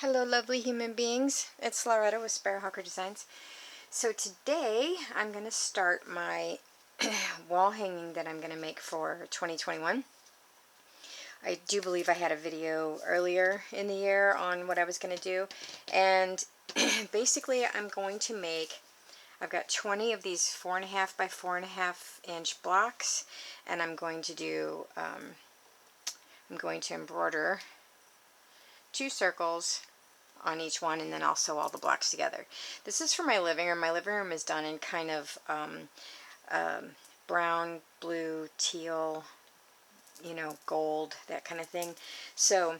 Hello lovely human beings, it's Loretta with Spargo Designs. So today I'm going to start my wall hanging that I'm going to make for 2021. I do believe I had a video earlier in the year on what I was going to do, and basically I'm going to make, I've got 20 of these 4.5 by 4.5 inch blocks, and I'm going to do, I'm going to embroider 2 circles on each one, and then I'll sew all the blocks together. This is for my living room. My living room is done in kind of brown, blue, teal, gold, that kind of thing. So,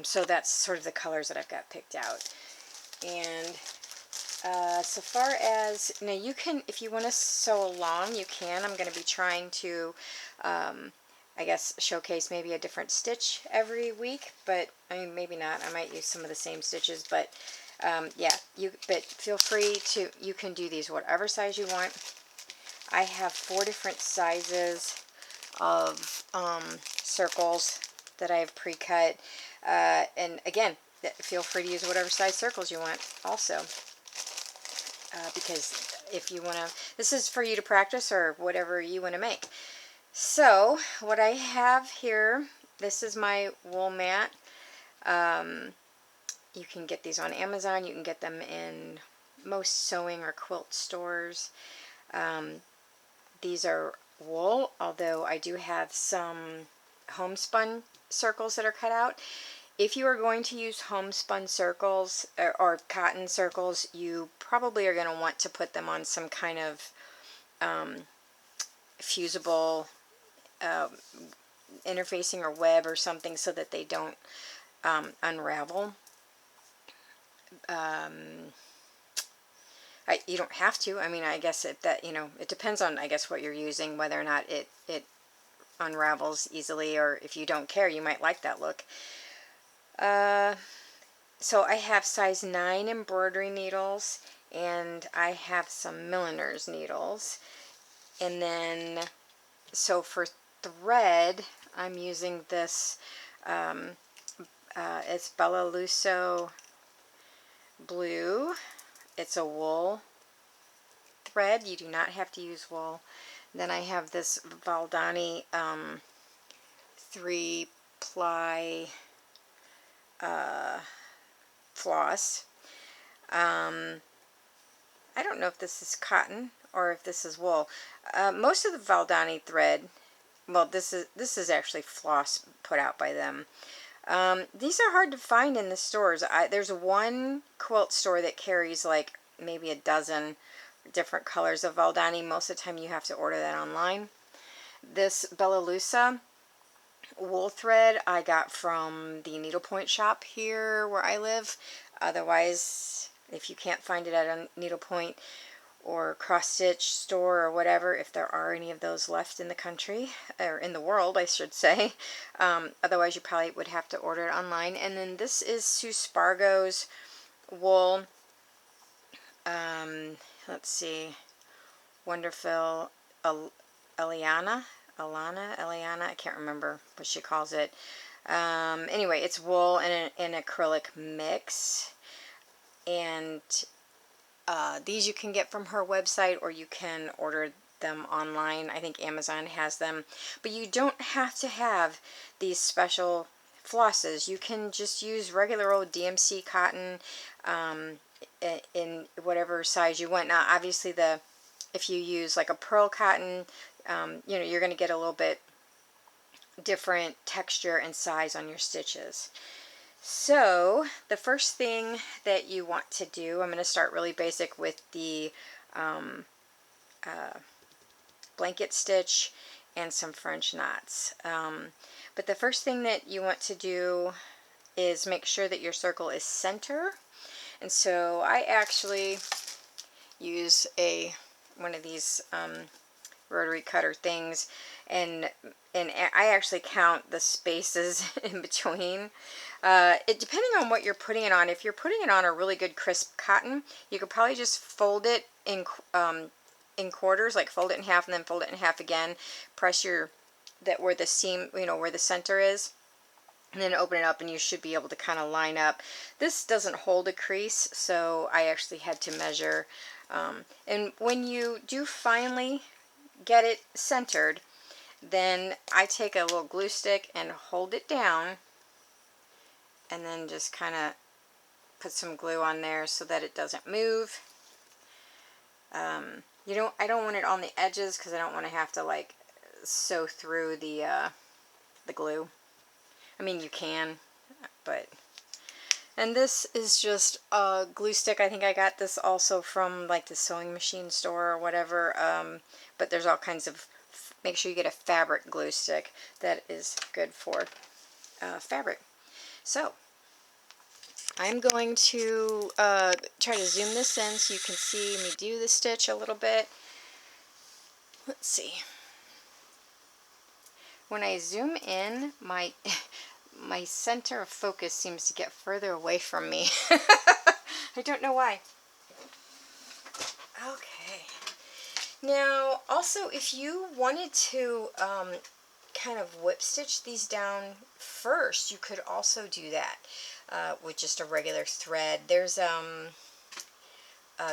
so that's sort of the colors that I've got picked out. And so far as, now you can, if you want to sew along, you can. I'm going to be trying to I guess showcase maybe a different stitch every week, but I mean maybe not. I might use some of the same stitches, but yeah, but feel free to, you can do these whatever size you want. I have 4 different sizes of circles that I have pre-cut, and again, feel free to use whatever size circles you want also, because if you want to, this is for you to practice or whatever you want to make. So what I have here, this is my wool mat. You can get these on Amazon. You can get them in most sewing or quilt stores. These are wool, although I do have some homespun circles that are cut out. If you are going to use homespun circles or cotton circles, you probably are going to want to put them on some kind of fusible interfacing or web or something so that they don't unravel. You don't have to. I mean, I guess it depends on, I guess, what you're using, whether or not it unravels easily, or if you don't care, you might like that look. So I have size 9 embroidery needles, and I have some milliner's needles. And then, so for thread, I'm using this, it's Bella Lusso blue. It's a wool thread. You do not have to use wool. Then I have this Valdani 3-ply floss. I don't know if this is cotton or if this is wool. Most of the Valdani thread, well, this is actually floss put out by them. These are hard to find in the stores. There's one quilt store that carries like maybe a dozen different colors of Valdani. Most of the time you have to order that online. This Bella Lusso wool thread I got from the needlepoint shop here where I live. Otherwise, if you can't find it at a needlepoint or cross-stitch store or whatever, if there are any of those left in the country, or in the world I should say, otherwise you probably would have to order it online. And then this is Spargo's wool, let's see, Wonderful Ellana, I can't remember what she calls it. Anyway, it's wool and an acrylic mix, and these you can get from her website, or you can order them online. I think Amazon has them, but you don't have to have these special flosses. You can just use regular old DMC cotton in whatever size you want. Now, obviously, if you use like a pearl cotton, you're going to get a little bit different texture and size on your stitches. So the first thing that you want to do, I'm going to start really basic with the blanket stitch and some French knots. But the first thing that you want to do is make sure that your circle is center. And so I actually use one of these rotary cutter things, and I actually count the spaces in between. Depending on what you're putting it on. If you're putting it on a really good crisp cotton, you could probably just fold it in quarters, like fold it in half and then fold it in half again. Press where the seam, where the center is, and then open it up and you should be able to kind of line up. This doesn't hold a crease, so I actually had to measure. And when you do finally get it centered, then I take a little glue stick and hold it down, and then just kind of put some glue on there so that it doesn't move. I don't want it on the edges because I don't want to have to like sew through the glue. I mean, you can, but. And this is just a glue stick. I think I got this also from like the sewing machine store or whatever. But there's all kinds of, make sure you get a fabric glue stick that is good for fabric. So I'm going to try to zoom this in so you can see me do the stitch a little bit. Let's see. When I zoom in, my my center of focus seems to get further away from me. I don't know why. Okay. Now, also, if you wanted to kind of whip stitch these down first, you could also do that with just a regular thread. There's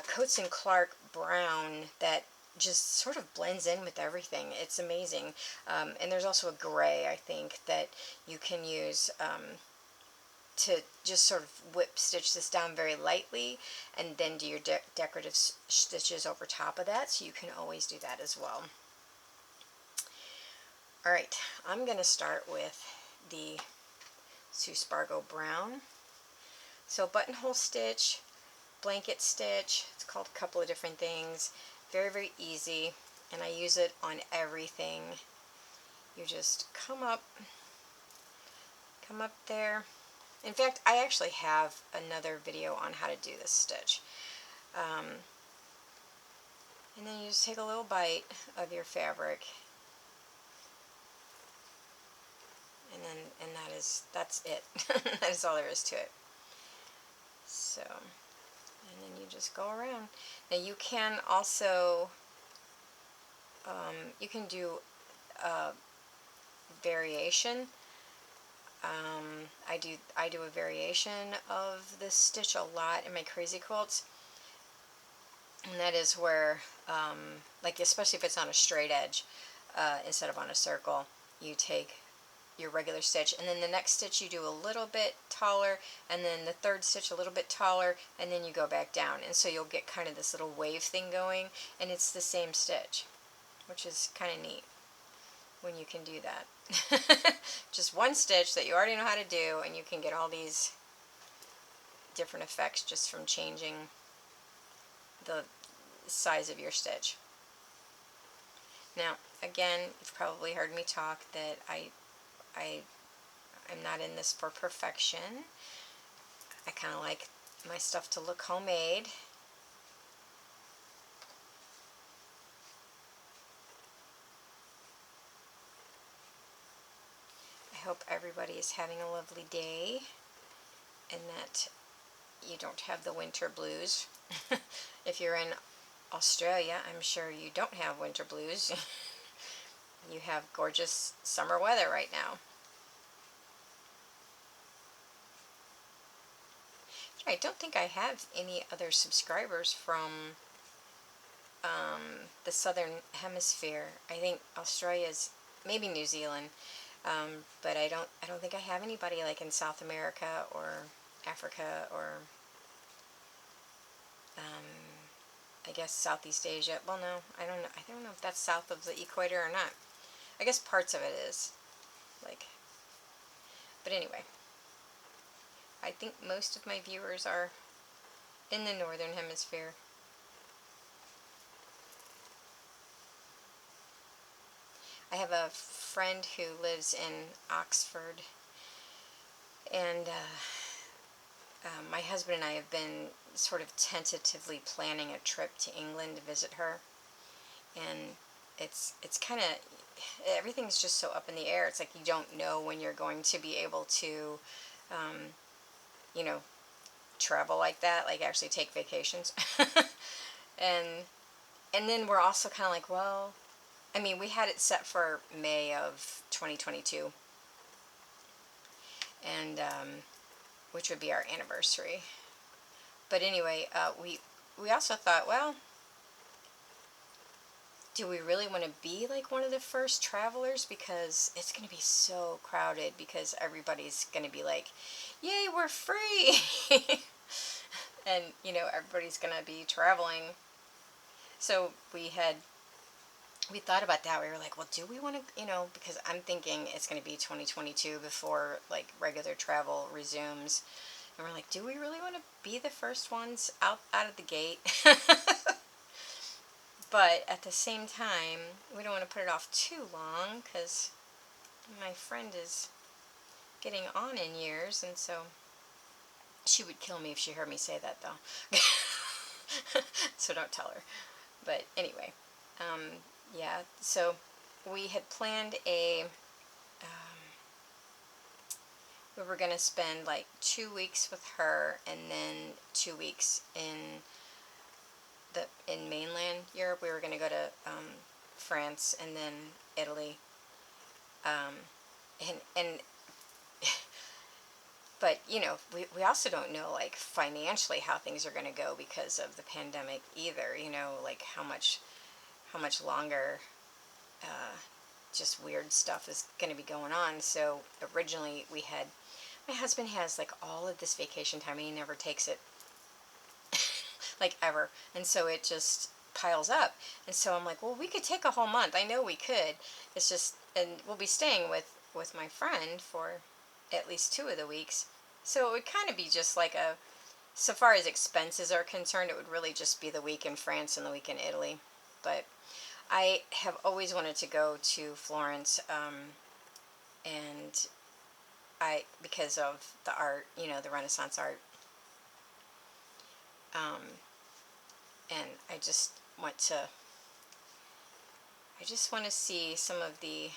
Coats and Clark brown that just sort of blends in with everything. It's amazing. And there's also a gray, I think, that you can use to just sort of whip stitch this down very lightly and then do your decorative stitches over top of that, so you can always do that as well. Alright, I'm going to start with the Spargo brown. So buttonhole stitch, blanket stitch, it's called a couple of different things. Very, very easy, and I use it on everything. You just come up there. In fact, I actually have another video on how to do this stitch. And then you just take a little bite of your fabric, and that's it. That is all there is to it. So, and then you just go around. Now you can also you can do a variation. I do a variation of this stitch a lot in my crazy quilts, and that is where like especially if it's on a straight edge instead of on a circle, you take your regular stitch, and then the next stitch you do a little bit taller, and then the third stitch a little bit taller, and then you go back down, and so you'll get kind of this little wave thing going, and it's the same stitch, which is kind of neat when you can do that. Just one stitch that you already know how to do, and you can get all these different effects just from changing the size of your stitch. Now, again, you've probably heard me talk that I'm not in this for perfection. I kind of like my stuff to look homemade. I hope everybody is having a lovely day and that you don't have the winter blues. If you're in Australia, I'm sure you don't have winter blues. You have gorgeous summer weather right now. I don't think I have any other subscribers from the southern hemisphere. I think Australia's, maybe New Zealand, but I don't think I have anybody like in South America or Africa or I guess Southeast Asia. Well, no, I don't know if that's south of the equator or not. I guess parts of it is, like, but anyway, I think most of my viewers are in the northern hemisphere. I have a friend who lives in Oxford, and my husband and I have been sort of tentatively planning a trip to England to visit her, and it's kind of, everything's just so up in the air. It's like you don't know when you're going to be able to, you know, travel like that, like actually take vacations. and then we're also kind of like, well, I mean, we had it set for May of 2022, and which would be our anniversary. But anyway, we also thought, well, do we really want to be like one of the first travelers? Because it's going to be so crowded, because everybody's going to be like, yay, we're free. And, you know, everybody's going to be traveling. So we thought about that. We were like, well, do we want to, you know, because I'm thinking it's going to be 2022 before like regular travel resumes. And we're like, do we really want to be the first ones out of the gate? But at the same time, we don't want to put it off too long, because my friend is getting on in years, and so she would kill me if she heard me say that, though. So don't tell her. But anyway, yeah, so we had planned we were going to spend like 2 weeks with her, and then 2 weeks in mainland Europe. We were going to go to France and then Italy, and but you know, we also don't know like financially how things are going to go because of the pandemic either. You know, like how much longer just weird stuff is going to be going on. So originally my husband has like all of this vacation time, and he never takes it. Like ever. And so it just piles up. And so I'm like, well, we could take a whole month. I know we could. It's just, and we'll be staying with my friend for at least 2 of the weeks. So it would kind of be just like so far as expenses are concerned, it would really just be the week in France and the week in Italy. But I have always wanted to go to Florence, and because of the art, you know, the Renaissance art. And I just want to see some of the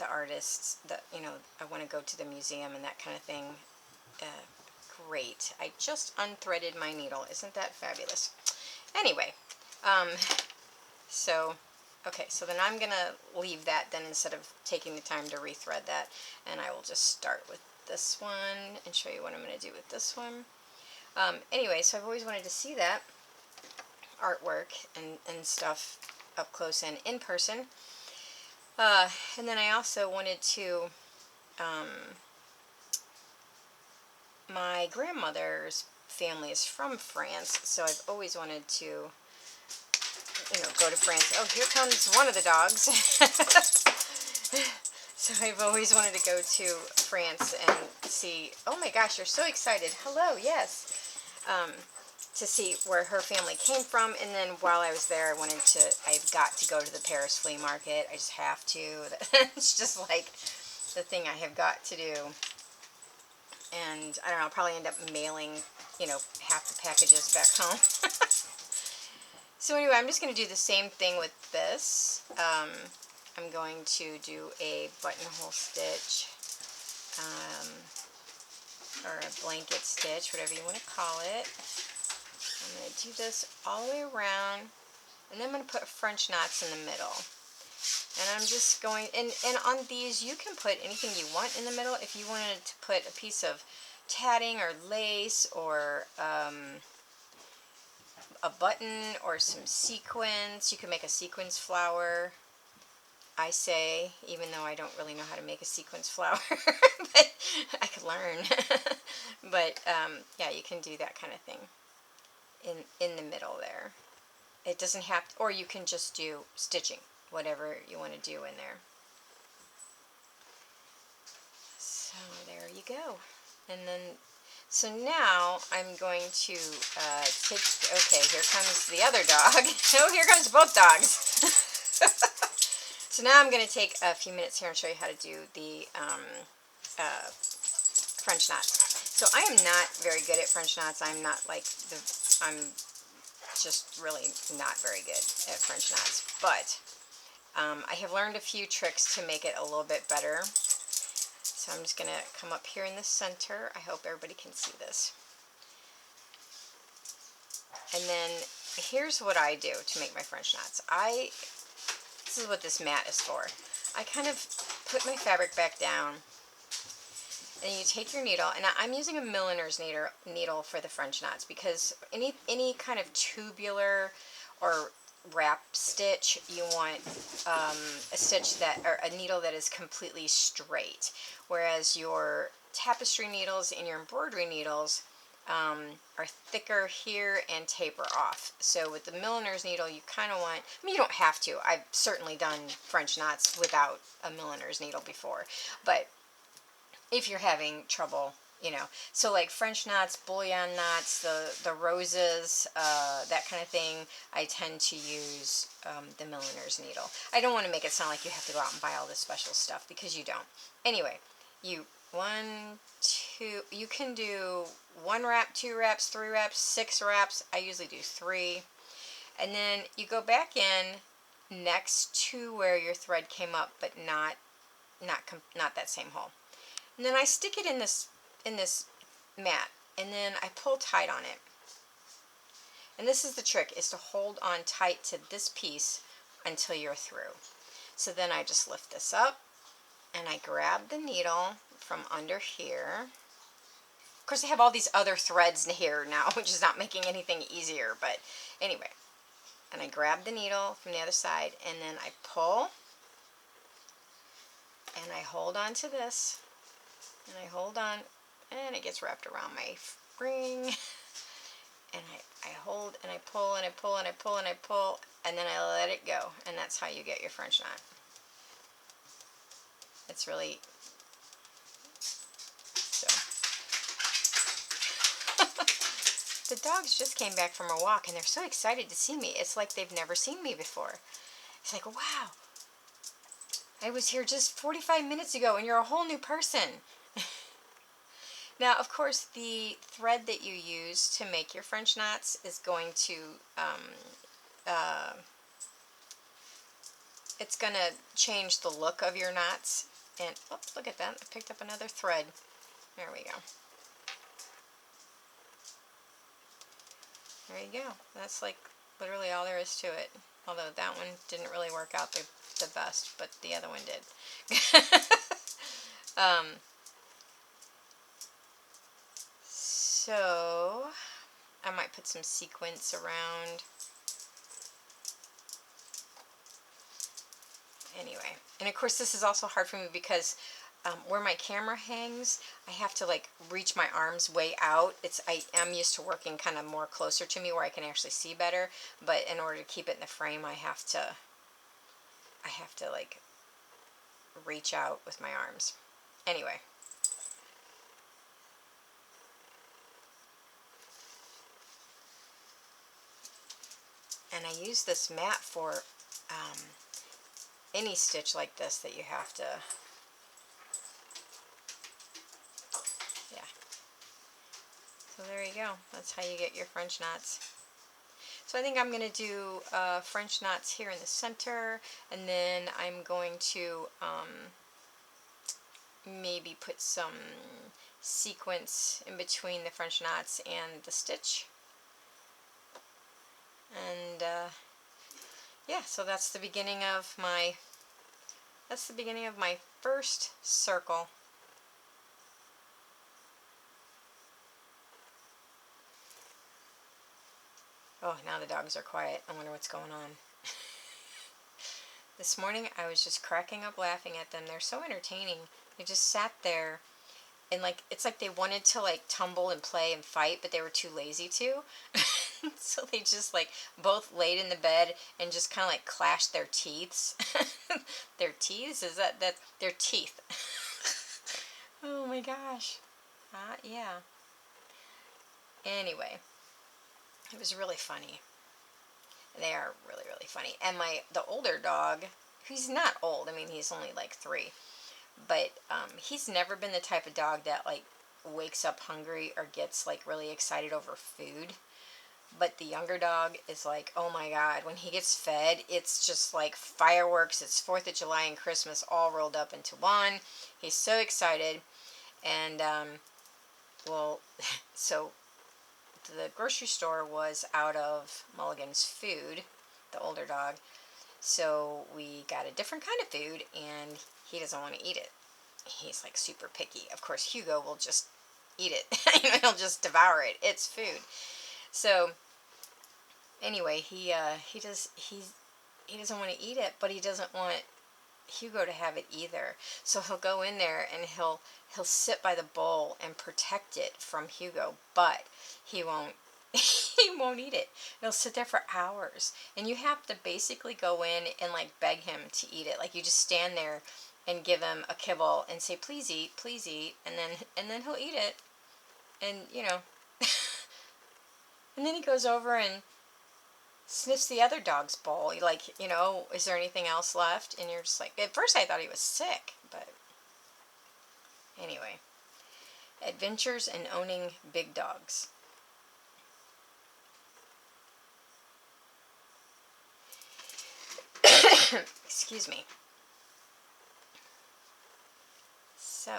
artists that, you know, I want to go to the museum and that kind of thing. Great. I just unthreaded my needle. Isn't that fabulous? Anyway, so, okay, so then I'm going to leave that then instead of taking the time to rethread that, and I will just start with this one and show you what I'm going to do with this one. Anyway, so I've always wanted to see that artwork and stuff up close and in person. And then I also wanted to, my grandmother's family is from France, so I've always wanted to, you know, go to France. Oh, here comes one of the dogs. So I've always wanted to go to France and see, oh my gosh, you're so excited. Hello, yes. To see where her family came from, and then while I was there, I've got to go to the Paris flea market. I just have to. It's just like the thing I have got to do. And I don't know, I'll probably end up mailing, you know, half the packages back home. So anyway, I'm just going to do the same thing with this. I'm going to do a buttonhole stitch, or a blanket stitch, whatever you want to call it. I'm going to do this all the way around, and then I'm going to put French knots in the middle. And I'm just going, and on these you can put anything you want in the middle. If you wanted to put a piece of tatting or lace or a button or some sequins, you can make a sequins flower, I say, even though I don't really know how to make a sequins flower, but I could learn. But yeah, you can do that kind of thing in the middle there. It doesn't have to, or you can just do stitching, whatever you want to do in there. So there you go. And then, so now I'm going to take, okay, here comes the other dog. Oh, here comes both dogs. So now I'm going to take a few minutes here and show you how to do the French knots. So I am not very good at French knots. I'm just really not very good at French knots. But I have learned a few tricks to make it a little bit better. So I'm just going to come up here in the center. I hope everybody can see this. And then here's what I do to make my French knots. This is what this mat is for. I kind of put my fabric back down, And you take your needle, and I'm using a milliner's needle for the French knots, because any kind of tubular or wrap stitch, you want a stitch that, or a needle that is completely straight, whereas your tapestry needles and your embroidery needles are thicker here and taper off. So with the milliner's needle, you kind of want, I mean, you don't have to. I've certainly done French knots without a milliner's needle before, but if you're having trouble, you know. So like French knots, bullion knots, the roses, that kind of thing, I tend to use the milliner's needle. I don't want to make it sound like you have to go out and buy all this special stuff, because you don't. Anyway, you, 1, 2, you can do 1 wrap, 2 wraps, 3 wraps, 6 wraps. I usually do 3. And then you go back in next to where your thread came up, but not that same hole. And then I stick it in this mat, and then I pull tight on it. And this is the trick, is to hold on tight to this piece until you're through. So then I just lift this up, and I grab the needle from under here. Of course, I have all these other threads in here now, which is not making anything easier, but anyway. And I grab the needle from the other side, and then I pull, and I hold on to this. And I hold on, and it gets wrapped around my ring, and I hold, and I pull, and I pull, and I pull, and I pull, and then I let it go, and that's how you get your French knot. It's really, so. The dogs just came back from a walk, and they're so excited to see me. It's like they've never seen me before. It's like, wow, I was here just 45 minutes ago, and you're a whole new person. Now, of course, the thread that you use to make your French knots is going to, it's going to change the look of your knots. And, oops, look at that. I picked up another thread. There we go. There you go. That's like literally all there is to it. Although that one didn't really work out the best, but the other one did. So I might put some sequins around. Anyway, and of course this is also hard for me because where my camera hangs, I have to like reach my arms way out. I am used to working kind of more closer to me where I can actually see better, but in order to keep it in the frame, I have to like reach out with my arms. Anyway. And I use this mat for any stitch like this that you have to, yeah. So there you go. That's how you get your French knots. So I think I'm going to do French knots here in the center, and then I'm going to maybe put some sequins in between the French knots and the stitch. And yeah, so that's the beginning of my first circle. Oh, now the dogs are quiet. I wonder what's going on. This morning I was just cracking up laughing at them. They're so entertaining. They just sat there, and like it's like they wanted to like tumble and play and fight, but they were too lazy to. So they just like both laid in the bed and just kind of like clashed their teeth. Their teeth? Is that their teeth? Oh my gosh. Yeah. Anyway, it was really funny. They are really, really funny. And the older dog, he's not old. I mean, he's only like 3. But he's never been the type of dog that like wakes up hungry or gets like really excited over food. But the younger dog is like, oh my God, when he gets fed, it's just like fireworks. It's 4th of July and Christmas all rolled up into one. He's so excited. And, well, so the grocery store was out of Mulligan's food, the older dog. So we got a different kind of food, and he doesn't want to eat it. he's like super picky. Of course, Hugo will just eat it. He'll just devour it. It's food. So anyway, he doesn't want to eat it, but he doesn't want Hugo to have it either. So he'll go in there and he'll sit by the bowl and protect it from Hugo, but he won't he won't eat it. He'll sit there for hours, and you have to basically go in and like beg him to eat it. Like you just stand there and give him a kibble and say please eat, and then he'll eat it. And and then he goes over and sniffs the other dog's bowl. Like, is there anything else left? And you're just like, at first I thought he was sick, but anyway. Adventures in owning big dogs. Excuse me. So,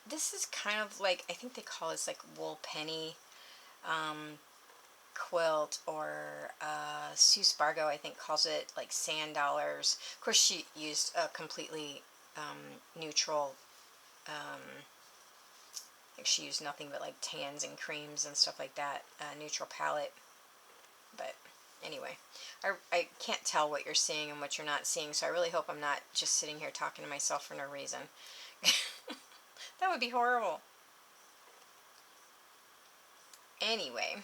this is kind of like, I think they call this like wool penny quilt, or Sue Spargo, I think, calls it like sand dollars. Of course, she used a completely neutral, like she used nothing but like tans and creams and stuff like that, neutral palette. But anyway, I can't tell what you're seeing and what you're not seeing, so I really hope I'm not just sitting here talking to myself for no reason. That would be horrible. Anyway,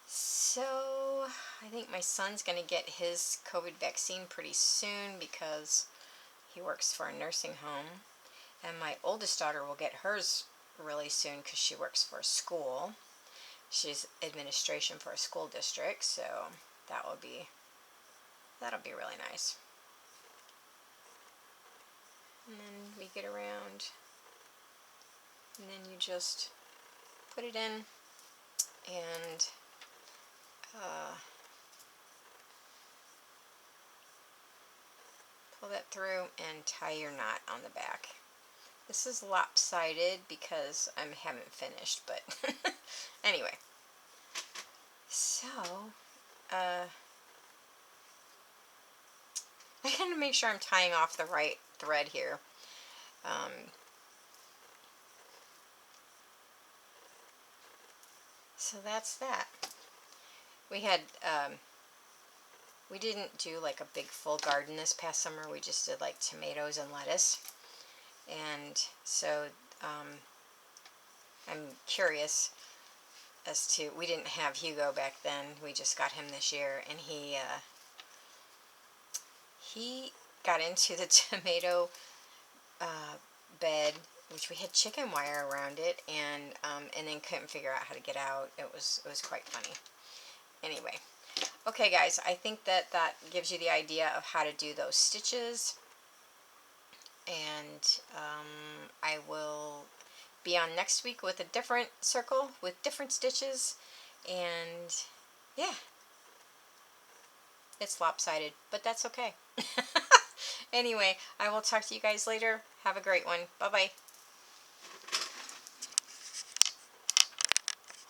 so I think my son's going to get his COVID vaccine pretty soon because he works for a nursing home. And my oldest daughter will get hers really soon because she works for a school. She's administration for a school district, so that'll be really nice. And then we get around, and then you just put it in and pull that through and tie your knot on the back. This is lopsided because I haven't finished, but anyway. So, I gotta make sure I'm tying off the right thread here. So that's that. We had, we didn't do like a big full garden this past summer. We just did like tomatoes and lettuce. And so I'm curious as to, we didn't have Hugo back then. We just got him this year, and he got into the tomato bed, which we had chicken wire around it, and then couldn't figure out how to get out. It was quite funny. Anyway, okay guys, I think that gives you the idea of how to do those stitches, and I will be on next week with a different circle with different stitches, and yeah, it's lopsided, but that's okay. Anyway, I will talk to you guys later. Have a great one. Bye-bye.